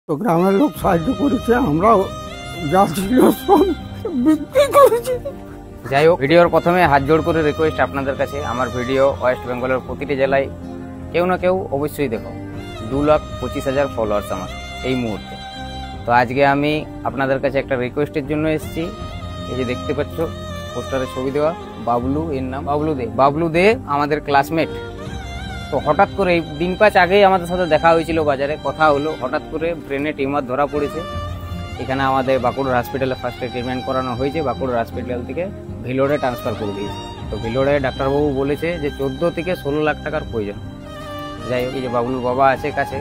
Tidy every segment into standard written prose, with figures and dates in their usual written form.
তো গ্রামের লোক সাহায্য করেছে, আমরাও যা ছিল সব বিক্রি করেছি। যাই হোক, ভিডিওর প্রথমে হাত জোড় করে রিকোয়েস্ট আপনাদের কাছে, আমার ভিডিও ওয়েস্ট বেঙ্গলের প্রতিটি জেলায় কেউ না কেউ অবশ্যই দেখো। 2,25,000 ফলোয়ার্স আমার এই মুহূর্তে। তো আজকে আমি আপনাদের কাছে একটা রিকোয়েস্টের জন্য এসেছি। এই যে দেখতে পাচ্ছ পোস্টারে ছবি দেওয়া, বাবলু, এর নাম বাবলু দে আমাদের ক্লাসমেট। তো হঠাৎ করে দিন 5 আগেই আমাদের সাথে দেখা হয়েছিল, বাজারে কথা হলো, হঠাৎ করে ব্রেনে টিউমার ধরা পড়েছে। এখানে আমাদের বাঁকুড়ার হসপিটালে ফার্স্টে ট্রিটমেন্ট করানো হয়েছে, বাঁকুড়ার হসপিটাল থেকে ভিলোরে ট্রান্সফার করে দিয়েছে। তো ভিলোরে ডাক্তারবাবু বলেছে যে 14 থেকে 16 লাখ টাকার প্রয়োজন। যাই হোক, এই যে বাবলুর বাবা আছে কাছে,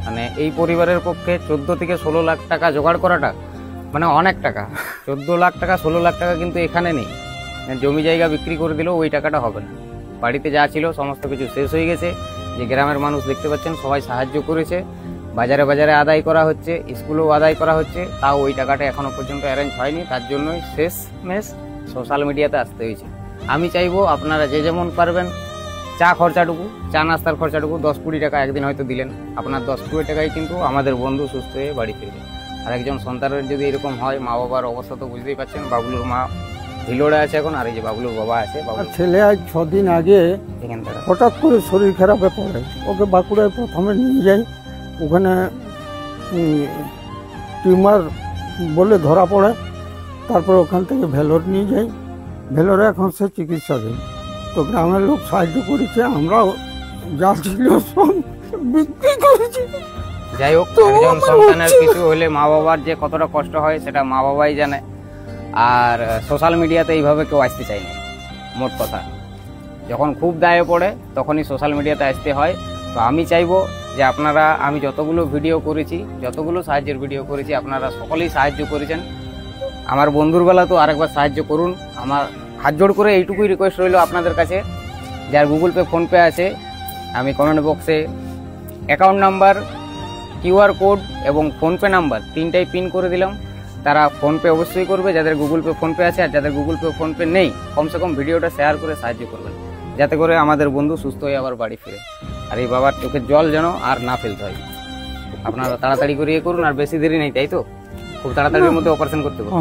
মানে এই পরিবারের পক্ষে 14 থেকে 16 লাখ টাকা জোগাড় করাটা মানে অনেক টাকা। 14 লাখ টাকা 16 লাখ টাকা কিন্তু এখানে নেই। জমি জায়গা বিক্রি করে দিলেও ওই টাকাটা হবে না। বাড়িতে যা ছিল সমস্ত কিছু শেষ হয়ে গেছে। যে গ্রামের মানুষ দেখতে পাচ্ছেন সবাই সাহায্য করেছে, বাজারে বাজারে আদায় করা হচ্ছে, স্কুলেও আদায় করা হচ্ছে, তাও ওই টাকাটা এখনো পর্যন্ত অ্যারেঞ্জ হয়নি। তার জন্যই শেষ মেশ সোশ্যাল মিডিয়াতে আসতে হয়েছে। আমি চাইবো আপনারা যে যেমন পারবেন, চা খরচাটুকু, চা নাস্তার খরচাটুকু 10-20 টাকা একদিন হয়তো দিলেন, আপনার 10-20 টাকায় কিন্তু আমাদের বন্ধু সুস্থ হয়ে বাড়ি ফিরবে। আর একজন সন্তানের যদি এরকম হয়, মা বাবার অবস্থা তো বুঝতেই পারছেন। বাবলুর মা ভিলোড়ে আছে এখন, আর এই যে বাবলুর বাবা আছে। ছেলে আজ 6 দিন আগে হঠাৎ করে শরীর খারাপে পড়ে, ওকে বাঁকুড়ায় প্রথমে নিয়ে যাই। ওখানে টিউমার বলে ধরা পড়ে, তারপর ওখান থেকে ভেলোর নিয়ে যাই। ভেলোরে এখন সে চিকিৎসাধীন। তো গ্রামের লোক সাহায্য করেছে, আমরাও যা ছিল সব বিক্রি করেছি। যাই হোক, একজন সন্তানের কিছু হলে মা বাবার যে কতটা কষ্ট হয় সেটা মা বাবাই জানে। আর সোশ্যাল মিডিয়াতে এইভাবে কেউ আসতে চায় না। মোট কথা, যখন খুব দায়ে পড়ে তখনই সোশ্যাল মিডিয়াতে আসতে হয়। তো আমি চাইবো যে আপনারা, আমি যতগুলো ভিডিও করেছি, যতগুলো সাহায্যের ভিডিও করেছি, আপনারা সকলেই সাহায্য করেছেন। আমার বন্ধুর বেলা তো আরেকবার সাহায্য করুন। আমার হাত জোড় করে এইটুকুই রিকোয়েস্ট রইল আপনাদের কাছে, যার গুগল পে, ফোনপে আছে, আমি কমেন্ট বক্সে অ্যাকাউন্ট নাম্বার, QR কোড এবং ফোনপে নাম্বার 3টাই পিন করে দিলাম। তারা ফোনপে অবশ্যই করবে যাদের গুগল পে, ফোনপে আছে। আর যাদের গুগল পে, ফোনপে নেই, কমসে কম ভিডিওটা শেয়ার করে সাহায্য করবেন, যাতে করে আমাদের বন্ধু সুস্থ হয়ে আবার বাড়ি ফিরে। আর এই বাবার চোখের জল যেন আর না ফেলতে হয়। আপনারা তাড়াতাড়ি করে ইয়ে করুন, আর বেশি দেরি নেই, তাই তো? খুব তাড়াতাড়ির মধ্যে অপারেশন করতে হবে,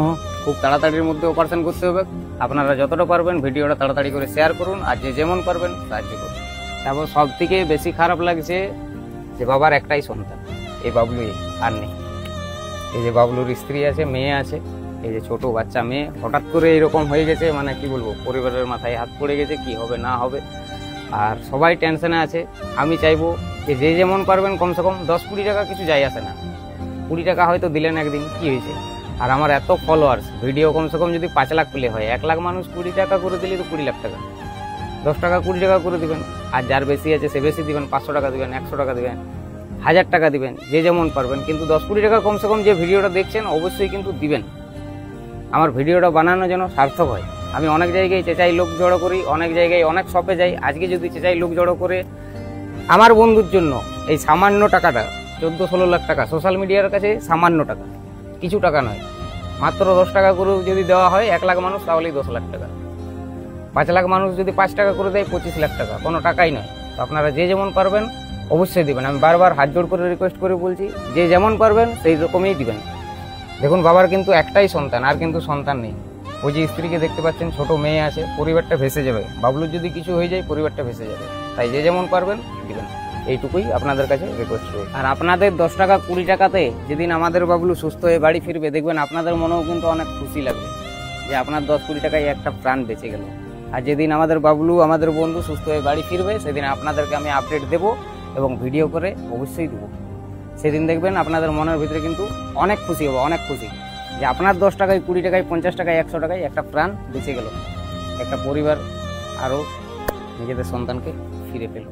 খুব তাড়াতাড়ির মধ্যে অপারেশন করতে হবে। আপনারা যতটা পারবেন ভিডিওটা তাড়াতাড়ি করে শেয়ার করুন, আর যে যেমন পারবেন সাহায্য করুন। তারপর সব থেকে বেশি খারাপ লাগছে যে বাবার একটাই সন্তান, এই বাবলুই, আর নেই। এই যে বাবলুর স্ত্রী আছে, মেয়ে আছে, এই যে ছোট বাচ্চা মেয়ে। হঠাৎ করে এরকম হয়ে গেছে, মানে কি বলবো, পরিবারের মাথায় হাত পড়ে গেছে, কি হবে না হবে। আর সবাই টেনশনে আছে। আমি চাইবো যে যে যেমন পারবেন, কমসে কম 10-20 টাকা কিছু যাই আসে না। 20 টাকা হয়তো দিলেন একদিন, কি হয়েছে? আর আমার এত ফলোয়ার্স, ভিডিও কমসে কম যদি 5 লাখ প্লে হয়, 1 লাখ মানুষ 20 টাকা করে দিলে তো 20 লাখ টাকা। 10 টাকা 20 টাকা করে দিবেন। আর যার বেশি আছে সে বেশি দিবেন, 500 টাকা দিবেন, 100 টাকা দিবেন, 1000 টাকা দিবেন, যে যেমন পারবেন। কিন্তু 10-20 টাকা কমসে কম যে ভিডিওটা দেখছেন অবশ্যই কিন্তু দিবেন, আমার ভিডিওটা বানানো যেন সার্থক হয়। আমি অনেক জায়গায় চেঁচাই লোক জড়ো করি, অনেক জায়গায় অনেক শপে যাই। আজকে যদি চেঁচাই লোক জড়ো করে আমার বন্ধুর জন্য এই সামান্য টাকাটা, 14-16 লাখ টাকা সোশ্যাল মিডিয়ার কাছে সামান্য টাকা, কিছু টাকা নয়, মাত্র 10 টাকা করে যদি দেওয়া হয় 1 লাখ মানুষ, তাহলেই 10 লাখ টাকা। 5 লাখ মানুষ যদি 5 টাকা করে দেয়, 25 লাখ টাকা, কোনো টাকাই নয়। তো আপনারা যে যেমন পারবেন অবশ্যই দিবেন। আমি বারবার হাত জোড় করে রিকোয়েস্ট করে বলছি, যে যেমন পারবেন সেই রকমই দিবেন। দেখুন, বাবার কিন্তু একটাই সন্তান, আর কিন্তু সন্তান নেই। ওই যে স্ত্রীকে দেখতে পাচ্ছেন, ছোট মেয়ে আছে, পরিবারটা ভেসে যাবে। বাবলুর যদি কিছু হয়ে যায় পরিবারটা ভেসে যাবে। তাই যে যেমন পারবেন দিবেন, এইটুকুই আপনাদের কাছে রিকোয়েস্ট করি। আর আপনাদের 10 টাকা 20 টাকাতে যেদিন আমাদের বাবলু সুস্থ হয়ে বাড়ি ফিরবে, দেখবেন আপনাদের মনেও কিন্তু অনেক খুশি লাগবে যে আপনার 10-20 টাকায় একটা প্রাণ বেঁচে গেল। আর যেদিন আমাদের বাবলু, আমাদের বন্ধু সুস্থ হয়ে বাড়ি ফিরবে, সেদিন আপনাদেরকে আমি আপডেট দেবো এবং ভিডিও করে অবশ্যই দেবো। সেদিন দেখবেন আপনাদের মনের ভিতরে কিন্তু অনেক খুশি হবে, অনেক খুশি যে আপনার 10 টাকায়, 20 টাকায়, 50 টাকায়, 100 টাকায় একটা প্রাণ বেঁচে গেল, একটা পরিবার আরও নিজেদের সন্তানকে ফিরে পেল।